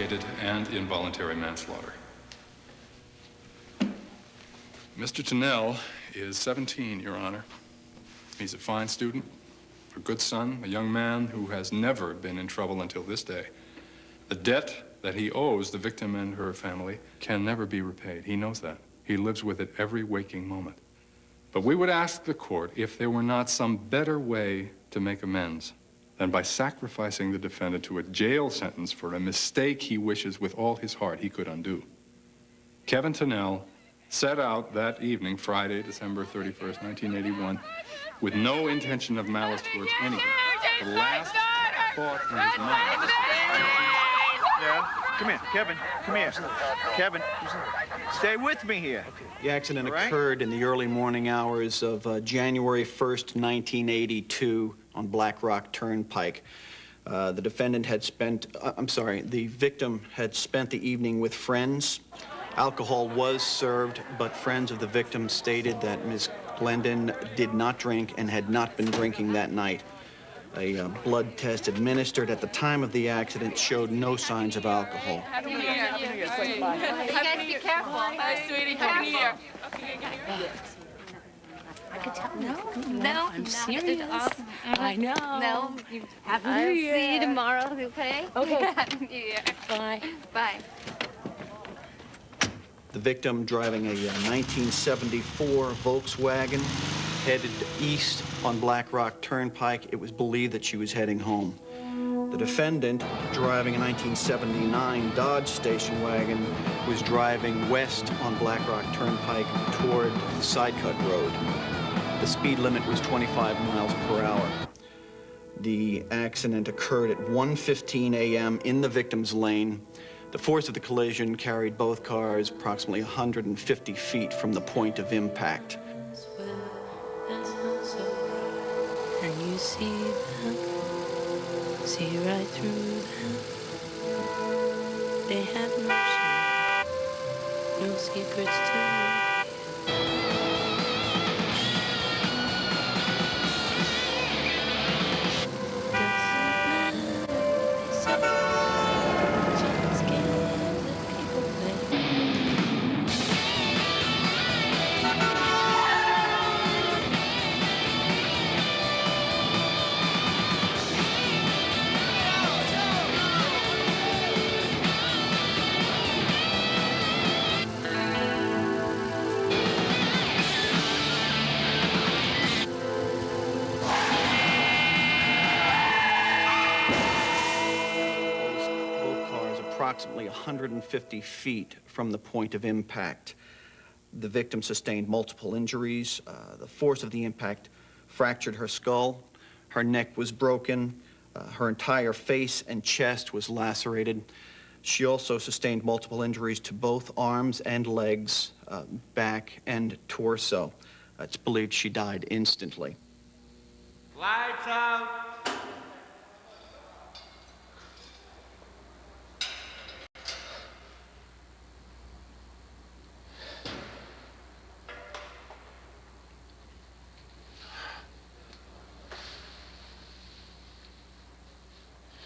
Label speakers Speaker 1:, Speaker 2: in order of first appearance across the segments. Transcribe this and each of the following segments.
Speaker 1: premeditated and involuntary manslaughter. Mr. Tunnell is 17, Your Honor. He's a fine student, a good son, a young man who has never been in trouble until this day. The debt that he owes the victim and her family can never be repaid. He knows that. He lives with it every waking moment. But we would ask the court if there were not some better way to make amends than by sacrificing the defendant to a jail sentence for a mistake he wishes with all his heart he could undo. Kevin Tunnell set out that evening, Friday, December 31st, 1981, with no intention of malice towards anyone. The last thought in his mind...
Speaker 2: Yeah? Come here, Kevin. Come here. Kevin, stay with me here.
Speaker 3: The accident occurred in the early morning hours of January 1st, 1982 on Black Rock Turnpike. The victim had spent the evening with friends. Alcohol was served, but friends of the victim stated that Ms. Glendon did not drink and had not been drinking that night. A blood test administered at the time of the accident showed no signs of alcohol.
Speaker 4: Happy New Year. You guys be careful. Hi, sweetie. Happy New Year. I could tell.
Speaker 5: No, I'm serious. I know.
Speaker 4: No.
Speaker 5: Happy New Year.
Speaker 4: I'll see you tomorrow, okay?
Speaker 5: Okay.
Speaker 4: Happy New Year.
Speaker 5: Bye.
Speaker 4: Bye.
Speaker 3: The victim, driving a 1974 Volkswagen, headed east on Black Rock Turnpike. It was believed that she was heading home. The defendant, driving a 1979 Dodge station wagon, was driving west on Black Rock Turnpike toward the Sidecut Road. The speed limit was 25 miles per hour. The accident occurred at 1:15 a.m. in the victim's lane. The force of the collision carried both cars approximately 150 feet from the point of impact.
Speaker 5: Can you see them? See right through them. They have no secrets to reveal.
Speaker 3: Approximately 150 feet from the point of impact. The victim sustained multiple injuries. The force of the impact fractured her skull. Her neck was broken. Her entire face and chest was lacerated. She also sustained multiple injuries to both arms and legs, back and torso. It's believed she died instantly.
Speaker 2: Lights out.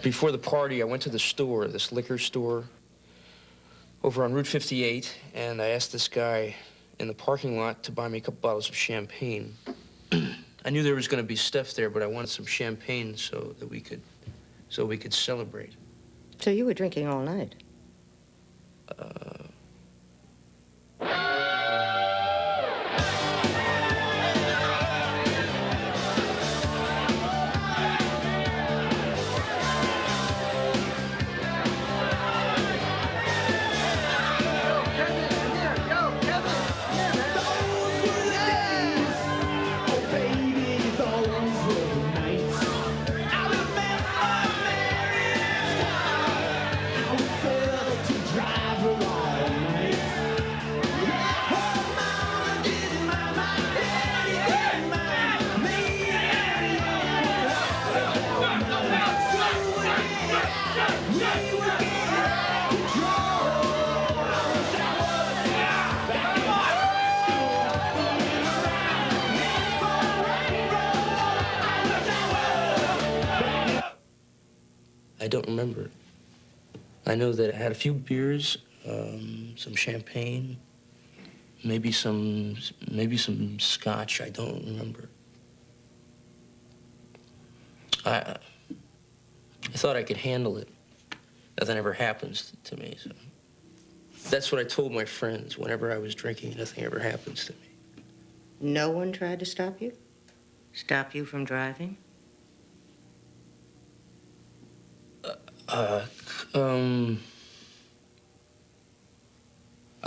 Speaker 6: Before the party, I went to the store, this liquor store, over on Route 58, and I asked this guy in the parking lot to buy me a couple bottles of champagne. I knew there was going to be stuff there, but I wanted some champagne so we could celebrate.
Speaker 7: So you were drinking all night?
Speaker 6: I don't remember it. I know that I had a few beers, some champagne, maybe some scotch. I don't remember. I thought I could handle it. Nothing ever happens to me. So that's what I told my friends. Whenever I was drinking, nothing ever happens to me.
Speaker 7: No one tried to stop you? Stop you from driving?
Speaker 6: A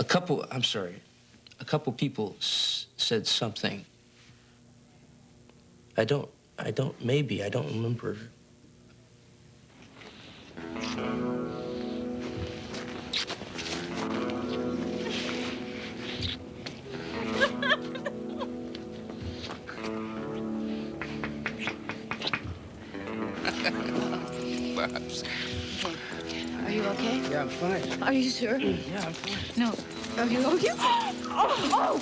Speaker 6: couple people said something. I don't remember.
Speaker 4: Are you okay?
Speaker 6: Yeah, I'm fine.
Speaker 4: Are you sure?
Speaker 6: Yeah, I'm fine.
Speaker 4: No. Are you okay? Oh.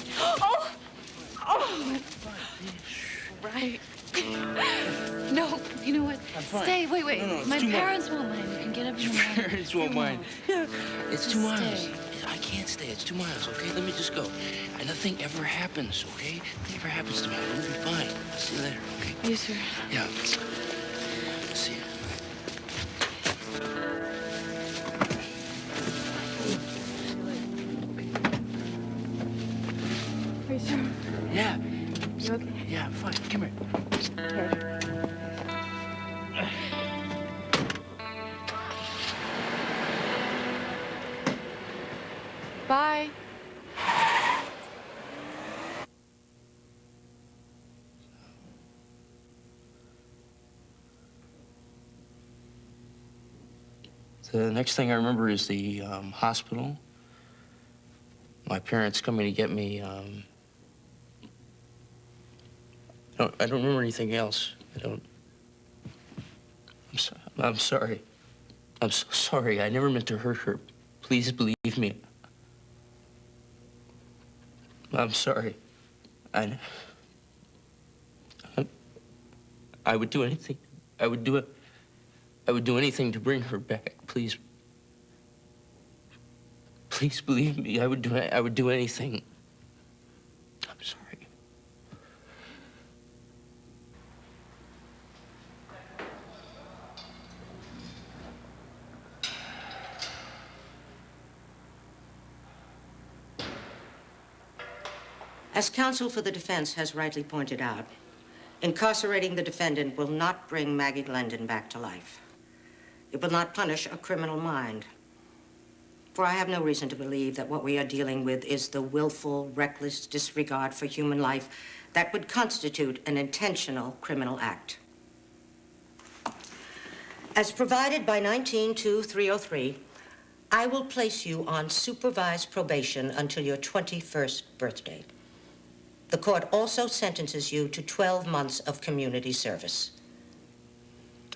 Speaker 4: Right. No, you know what?
Speaker 6: I'm fine.
Speaker 4: Stay. Wait.
Speaker 6: No, it's
Speaker 4: My
Speaker 6: too
Speaker 4: parents won't mind. You can get up in the
Speaker 6: Your
Speaker 4: morning.
Speaker 6: parents won't mind. It's 2 miles.
Speaker 4: Stay.
Speaker 6: I can't stay. It's 2 miles, okay? Let me just go. And nothing ever happens, okay? Nothing ever happens to me. I'm gonna be fine. I'll see you later, okay?
Speaker 4: Are you sure?
Speaker 6: Yeah. See you.
Speaker 4: Are you sure?
Speaker 6: Yeah.
Speaker 4: You okay?
Speaker 6: Yeah, I'm fine. Come here.
Speaker 4: Bye.
Speaker 6: The next thing I remember is the hospital. My parents coming to get me. I don't remember anything else. I'm sorry. I'm so sorry. I never meant to hurt her. Please believe me. I'm sorry. I would do anything. I would do anything to bring her back. Please. Please believe me. I would do anything. I'm sorry.
Speaker 7: As counsel for the defense has rightly pointed out, incarcerating the defendant will not bring Maggie Glendon back to life. It will not punish a criminal mind. For I have no reason to believe that what we are dealing with is the willful, reckless disregard for human life that would constitute an intentional criminal act. As provided by 19-2303, I will place you on supervised probation until your 21st birthday. The court also sentences you to 12 months of community service.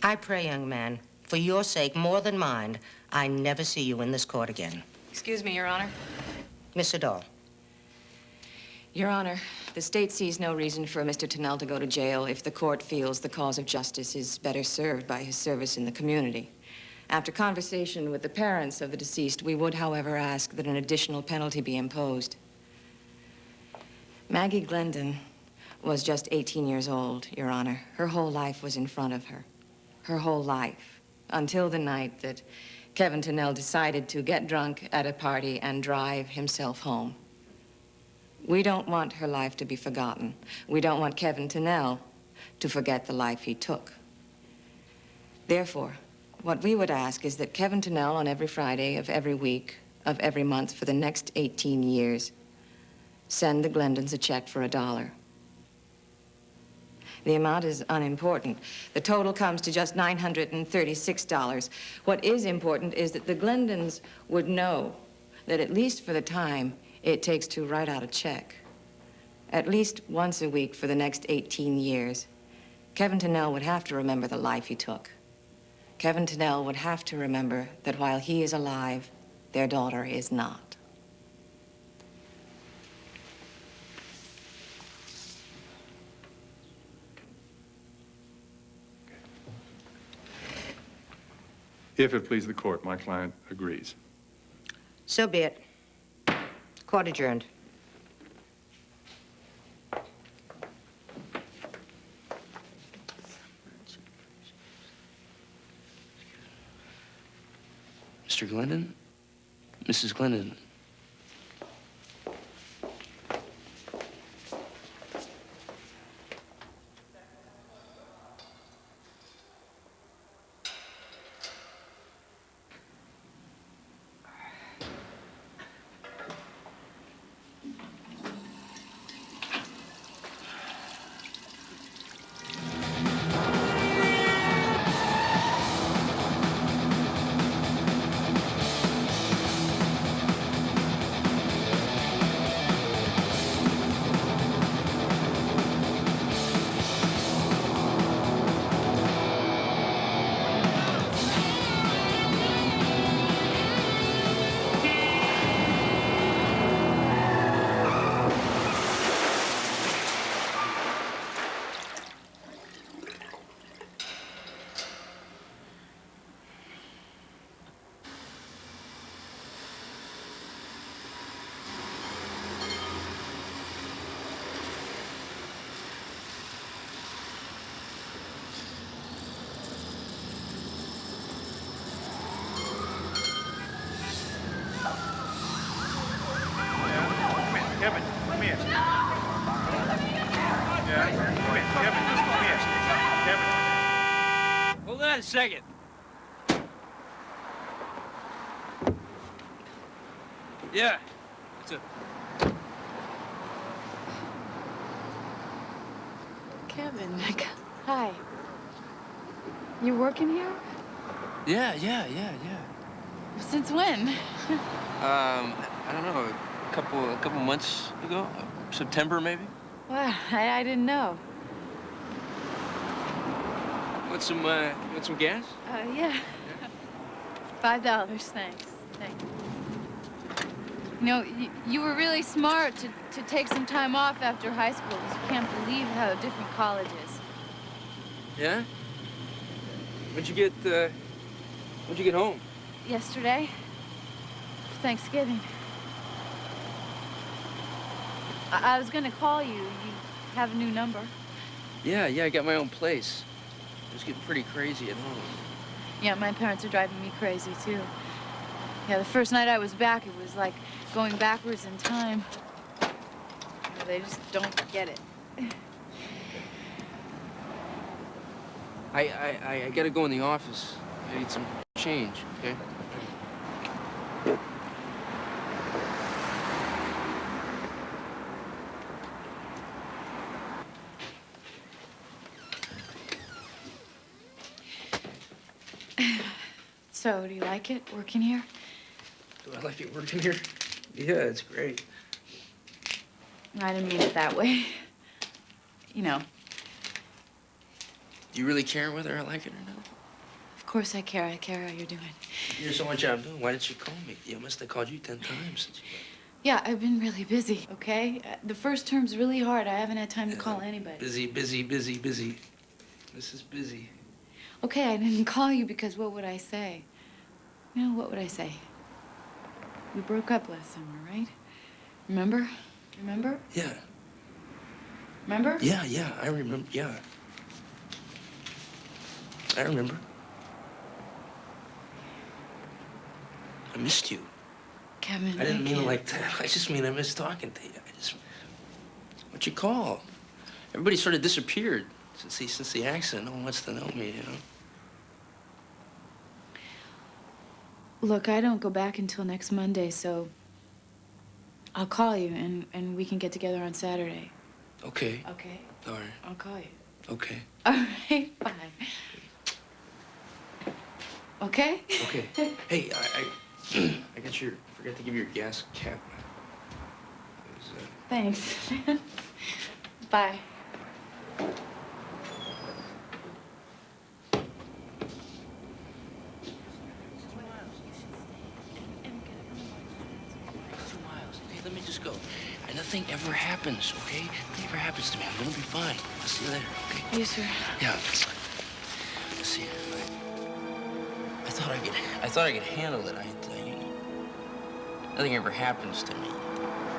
Speaker 7: I pray, young man, for your sake more than mine, I never see you in this court again.
Speaker 8: Excuse me, Your Honor.
Speaker 7: Miss Adol.
Speaker 8: Your Honor, the state sees no reason for Mr. Tunnell to go to jail if the court feels the cause of justice is better served by his service in the community. After conversation with the parents of the deceased, we would, however, ask that an additional penalty be imposed. Maggie Glendon was just 18 years old, Your Honor. Her whole life was in front of her. Her whole life. Until the night that Kevin Tunnell decided to get drunk at a party and drive himself home. We don't want her life to be forgotten. We don't want Kevin Tunnell to forget the life he took. Therefore, what we would ask is that Kevin Tunnell on every Friday of every week of every month for the next 18 years send the Glendons a check for $1. The amount is unimportant. The total comes to just $936. What is important is that the Glendons would know that at least for the time it takes to write out a check, at least once a week for the next 18 years, Kevin Tunnell would have to remember the life he took. Kevin Tunnell would have to remember that while he is alive, their daughter is not.
Speaker 1: If it please the court, my client agrees.
Speaker 7: So be it. Court adjourned.
Speaker 6: Mr. Glendon? Mrs. Glendon?
Speaker 2: Kevin, come here. Yeah, come here. Kevin, come here. Kevin.
Speaker 6: Hold on a second. Yeah. What's up?
Speaker 4: Kevin, hi. You working here?
Speaker 6: Yeah.
Speaker 4: Since when?
Speaker 6: I don't know, a couple months ago? September, maybe?
Speaker 4: Wow, I didn't know.
Speaker 6: Want some gas?
Speaker 4: Yeah. $5, thanks. You know, you were really smart to take some time off after high school, because you can't believe how different college is.
Speaker 6: Yeah? When'd you get home?
Speaker 4: Yesterday, for Thanksgiving. I was gonna call you. You have a new number.
Speaker 6: Yeah, I got my own place. It was getting pretty crazy at home.
Speaker 4: Yeah, my parents are driving me crazy, too. Yeah, the first night I was back, it was like going backwards in time. You know, they just don't get it.
Speaker 6: I gotta go in the office. I need some change, okay?
Speaker 4: So, do you like it, working here?
Speaker 6: Do I like it working here? Yeah, it's great.
Speaker 4: I didn't mean it that way. You know.
Speaker 6: Do you really care whether I like it or not?
Speaker 4: Of course I care. I care how you're doing.
Speaker 6: You're so much I'm doing. Why didn't you call me? I must have called you 10 times since you left.
Speaker 4: Yeah, I've been really busy, okay? The first term's really hard. I haven't had time to call anybody.
Speaker 6: Busy. This is busy.
Speaker 4: Okay, I didn't call you because what would I say? You know, what would I say? We broke up last summer, right? Remember?
Speaker 6: Yeah.
Speaker 4: Remember?
Speaker 6: Yeah, I remember, yeah. I remember. I missed you.
Speaker 4: Kevin,
Speaker 6: I didn't mean it
Speaker 4: can't.
Speaker 6: like that. I just mean I miss talking to you. What'd you call? Everybody sort of disappeared since the accident. No one wants to know me, you know?
Speaker 4: Look, I don't go back until next Monday, so I'll call you and we can get together on Saturday.
Speaker 6: Okay.
Speaker 4: Okay?
Speaker 6: All right.
Speaker 4: I'll call you.
Speaker 6: Okay.
Speaker 4: All right, bye. Okay?
Speaker 6: Okay. Hey, I forgot to give you your gas cap. It was,
Speaker 4: Thanks. Bye.
Speaker 6: Let me just go. And nothing ever happens, okay? Nothing ever happens to me. I'm gonna be fine. I'll see you later, okay?
Speaker 4: Yes, sir.
Speaker 6: Yeah. Let's see. I thought thought I could handle it. Nothing ever happens to me.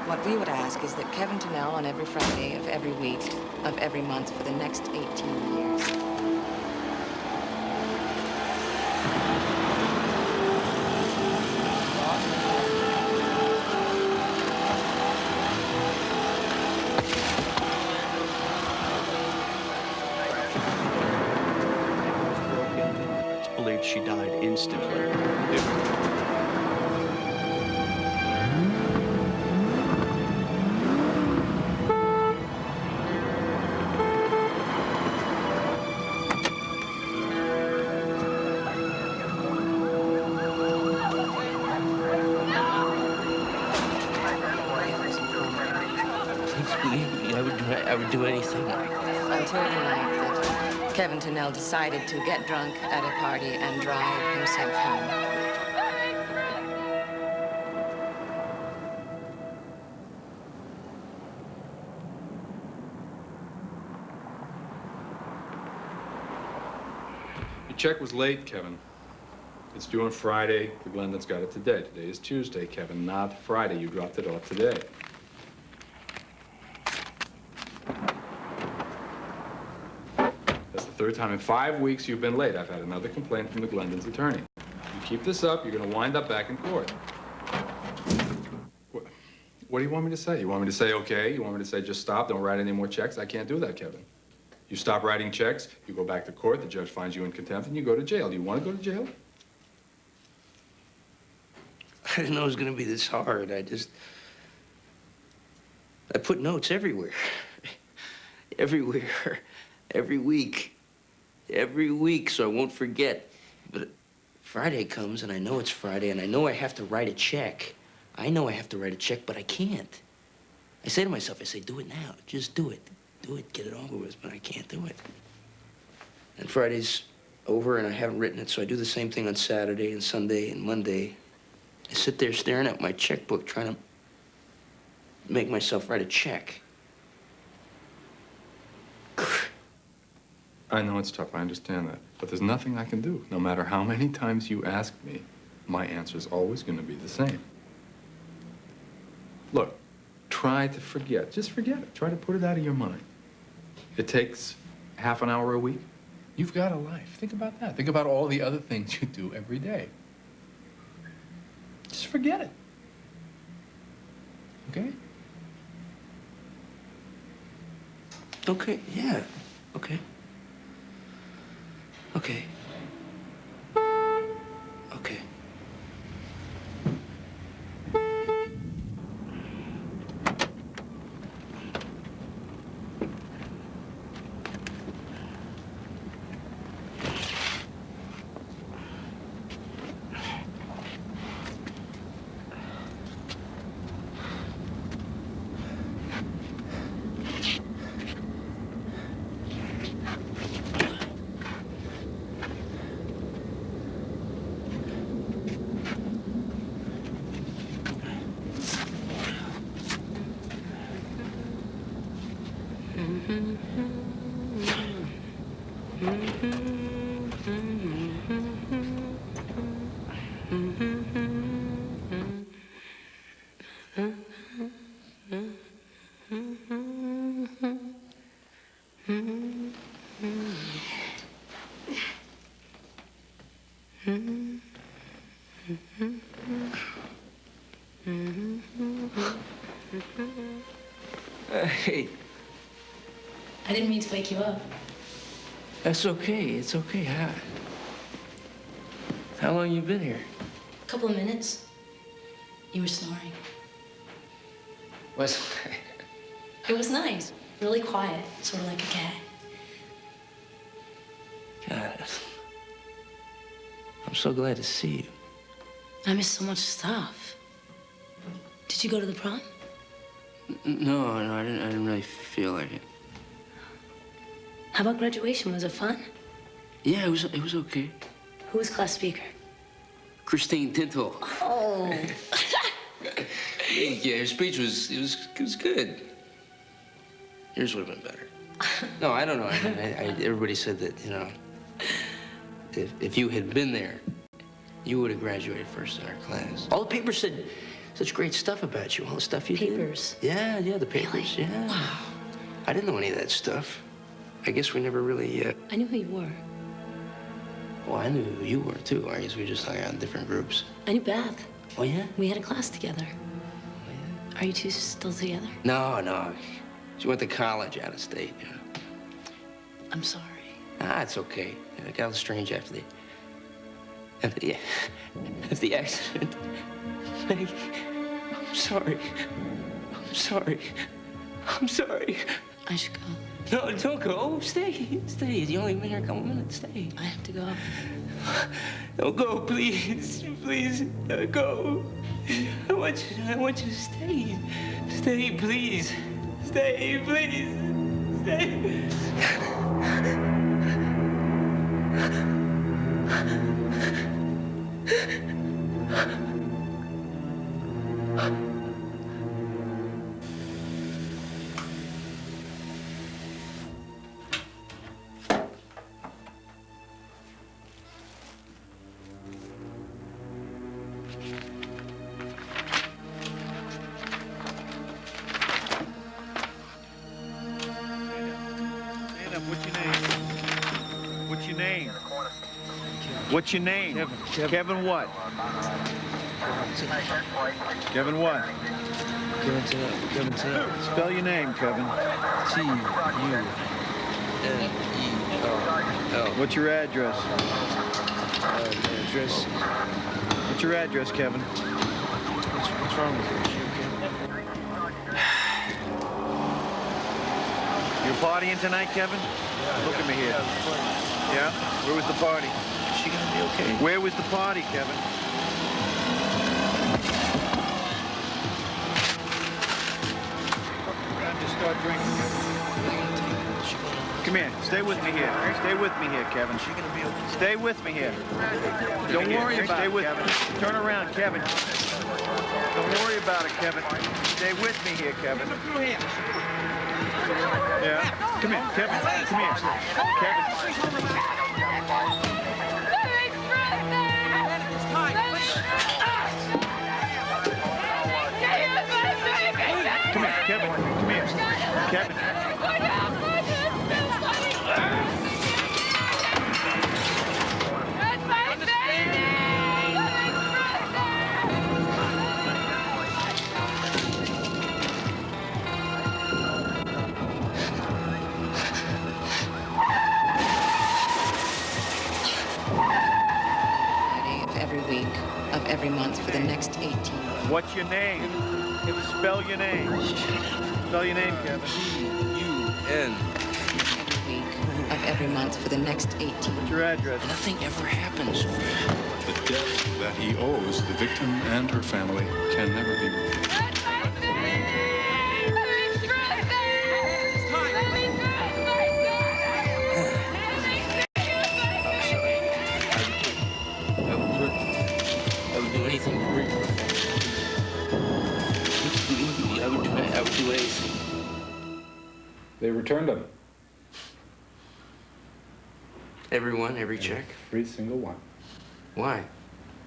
Speaker 8: What we would ask is that Kevin Tennell on every Friday of every week of every month for the next 18 years.
Speaker 3: It's believed she died instantly.
Speaker 6: Please believe me, I would do anything.
Speaker 8: Until the night that Kevin Tennell decided to get drunk at a party and drive himself home.
Speaker 1: Your check was late, Kevin. It's due on Friday. The Glendons got it today. Today is Tuesday, Kevin, not Friday. You dropped it off today. That's the third time in 5 weeks you've been late. I've had another complaint from the Glendons' attorney. You keep this up, you're going to wind up back in court. What do you want me to say? You want me to say, okay? You want me to say, just stop, don't write any more checks? I can't do that, Kevin. You stop writing checks, you go back to court, the judge finds you in contempt, and you go to jail. Do you want to go to jail?
Speaker 6: I didn't know it was going to be this hard. I put notes everywhere. Everywhere. Every week, so I won't forget. But Friday comes, and I know it's Friday, and I know I have to write a check. I know I have to write a check, but I can't. I say to myself, do it now. Just do it. Do it, get it over with, but I can't do it. And Friday's over, and I haven't written it, so I do the same thing on Saturday and Sunday and Monday. I sit there staring at my checkbook, trying to make myself write a check.
Speaker 1: I know it's tough, I understand that. But there's nothing I can do. No matter how many times you ask me, my answer's always going to be the same. Look, try to forget. Just forget it. Try to put it out of your mind. It takes half an hour a week. You've got a life. Think about that. Think about all the other things you do every day. Just forget it. Okay?
Speaker 6: Okay, yeah, okay. Okay. Okay. Hey.
Speaker 5: I didn't mean to wake you up.
Speaker 6: That's okay. It's okay. How long you been here?
Speaker 5: A couple of minutes. You were snoring.
Speaker 6: Was
Speaker 5: It was nice. Really quiet, sort of like a cat.
Speaker 6: God, I'm so glad to see you.
Speaker 5: I missed so much stuff. Did you go to the prom?
Speaker 6: No, I didn't really feel like it.
Speaker 5: How about graduation? Was it fun?
Speaker 6: Yeah, it was okay.
Speaker 5: Who was class speaker?
Speaker 6: Christine Tintle.
Speaker 5: Oh.
Speaker 6: Yeah, her speech was good. Yours would have been better. No, I don't know. Everybody said that, if you had been there, You would have graduated first in our class. All the papers said such great stuff about you. All the stuff you did.
Speaker 5: Papers?
Speaker 6: Yeah, the papers.
Speaker 5: Really?
Speaker 6: Yeah.
Speaker 5: Wow.
Speaker 6: I didn't know any of that stuff. I guess we never really.
Speaker 5: I knew who you were.
Speaker 6: Well, I knew who you were too. I guess we just hung out in different groups.
Speaker 5: I knew Beth.
Speaker 6: Oh yeah?
Speaker 5: We had a class together. Are you two still together?
Speaker 6: No. She went to college out of state. Yeah.
Speaker 5: I'm sorry.
Speaker 6: It's okay. It got a little strange after the accident. Maggie, I'm sorry. I'm sorry.
Speaker 5: I should go.
Speaker 6: No, don't go. Stay. You only been here a couple minutes. Stay.
Speaker 5: I have to go.
Speaker 6: Don't go, please. Please, don't go. I want you to stay. Stay, please. Stay, please. Stay.
Speaker 2: What's your name? Kevin what? Kevin what?
Speaker 6: Kevin Tennell.
Speaker 2: Spell your name, Kevin.
Speaker 6: T-U-N-E-L-L.
Speaker 2: What's your address?
Speaker 6: Address.
Speaker 2: What's your address, Kevin?
Speaker 6: What's wrong with you?
Speaker 2: You're partying tonight, Kevin? Look at me here. Yeah? Where was the party?
Speaker 6: Is she gonna be okay?
Speaker 2: Where was the party, Kevin? Time to start drinking. Come here. Stay with me here. Stay with me here, Kevin.
Speaker 6: Is she gonna be okay?
Speaker 2: Stay with me here. Don't worry about it, Kevin. Turn around, Kevin. Don't worry about it, Kevin. Stay with me here, Kevin. Yeah. Come here, Kevin. Come here. Kevin. Come here, Kevin. Come here. Kevin.
Speaker 8: Friday of every week, of every month for the next 18.
Speaker 2: What's your name? Spell your name. Spell your name, Kevin.
Speaker 6: T-U-N.
Speaker 8: Every week, of every month for the next 18.
Speaker 2: What's your address?
Speaker 6: Nothing ever happens.
Speaker 1: The debt that he owes the victim and her family can never be repaid.
Speaker 6: I would do anything for you. I would do anything.
Speaker 1: They returned him.
Speaker 6: Everyone, every check.
Speaker 1: Every single one.
Speaker 6: Why?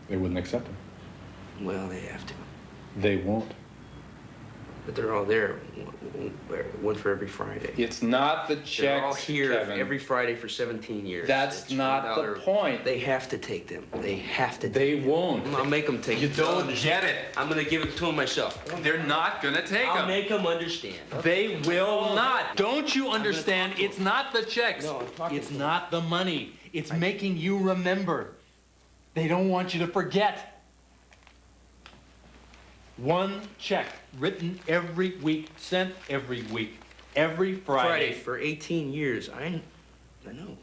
Speaker 1: They wouldn't accept him.
Speaker 6: Well, they have to.
Speaker 1: They won't.
Speaker 6: But they're all there, one for every Friday.
Speaker 9: It's not the checks,
Speaker 6: They're all here
Speaker 9: Kevin.
Speaker 6: every Friday for 17 years.
Speaker 9: That's
Speaker 6: It's
Speaker 9: not the
Speaker 6: $1.
Speaker 9: point.
Speaker 6: They have to take them. They have to take
Speaker 9: They
Speaker 6: them.
Speaker 9: won't.
Speaker 6: I'll make them take
Speaker 9: You
Speaker 6: it.
Speaker 9: don't get it.
Speaker 6: I'm going to give it to them myself.
Speaker 9: They're not gonna take
Speaker 6: I'll
Speaker 9: them.
Speaker 6: make them understand.
Speaker 9: They will not. Don't you understand? It's not the checks.
Speaker 6: No, I'm talking
Speaker 9: It's
Speaker 6: to them.
Speaker 9: not the money. It's making you remember. They don't want you to forget. One check written every week, sent every week, every
Speaker 6: Friday
Speaker 9: Friday.
Speaker 6: for 18 years. I know.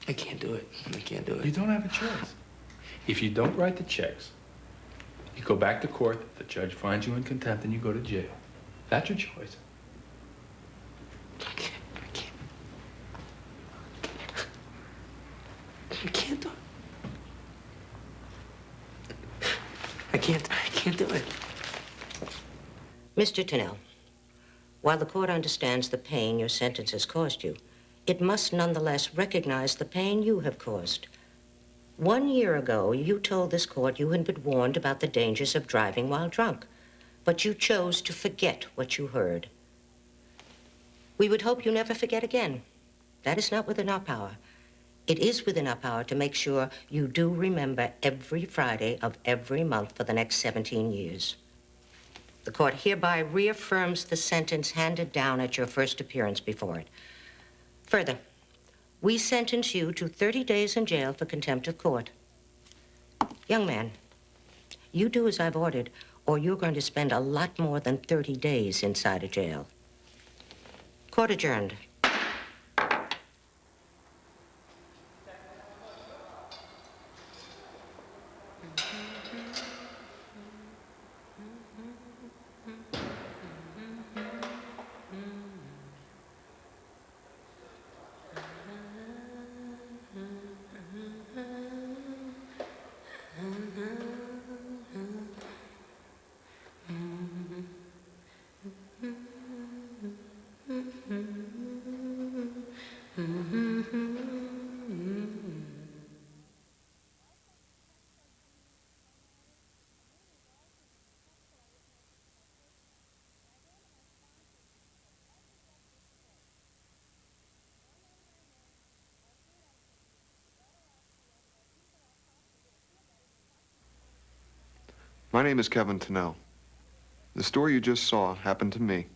Speaker 6: I can't do it. I can't do
Speaker 1: You
Speaker 6: it.
Speaker 1: don't have a choice. If you don't write the checks, you go back to court, the judge finds you in contempt, and you go to jail. That's your choice.
Speaker 6: I can't do it. I can't do it.
Speaker 7: Mr. Tennell, While the court understands the pain your sentence has caused you, it must nonetheless recognize the pain you have caused. 1 year ago, you told this court you had been warned about the dangers of driving while drunk, but you chose to forget what you heard. We would hope you never forget again. That is not within our power. It is within our power to make sure you do remember every Friday of every month for the next 17 years. The court hereby reaffirms the sentence handed down at your first appearance before it. Further, we sentence you to 30 days in jail for contempt of court. Young man, you do as I've ordered, or you're going to spend a lot more than 30 days inside a jail. Court adjourned.
Speaker 10: My name is Kevin Tennell. The story you just saw happened to me.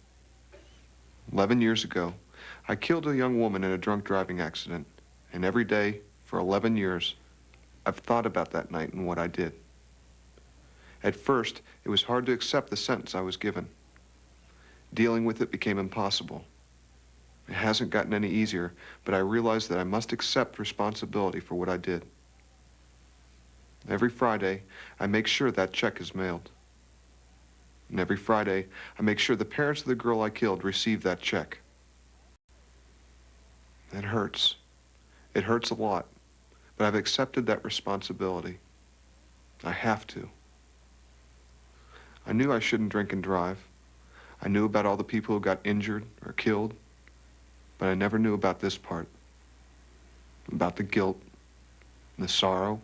Speaker 10: 11 years ago, I killed a young woman in a drunk driving accident, and every day for 11 years, I've thought about that night and what I did. At first, it was hard to accept the sentence I was given. Dealing with it became impossible. It hasn't gotten any easier, but I realized that I must accept responsibility for what I did. Every Friday, I make sure that check is mailed. And every Friday, I make sure the parents of the girl I killed receive that check. It hurts. It hurts a lot, but I've accepted that responsibility. I have to. I knew I shouldn't drink and drive. I knew about all the people who got injured or killed, but I never knew about this part. About the guilt, and the sorrow,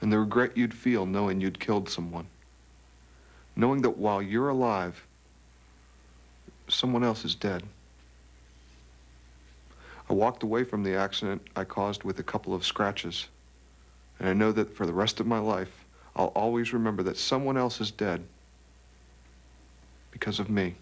Speaker 10: and the regret you'd feel knowing you'd killed someone. Knowing that while you're alive, someone else is dead. I walked away from the accident I caused with a couple of scratches, and I know that for the rest of my life, I'll always remember that someone else is dead because of me.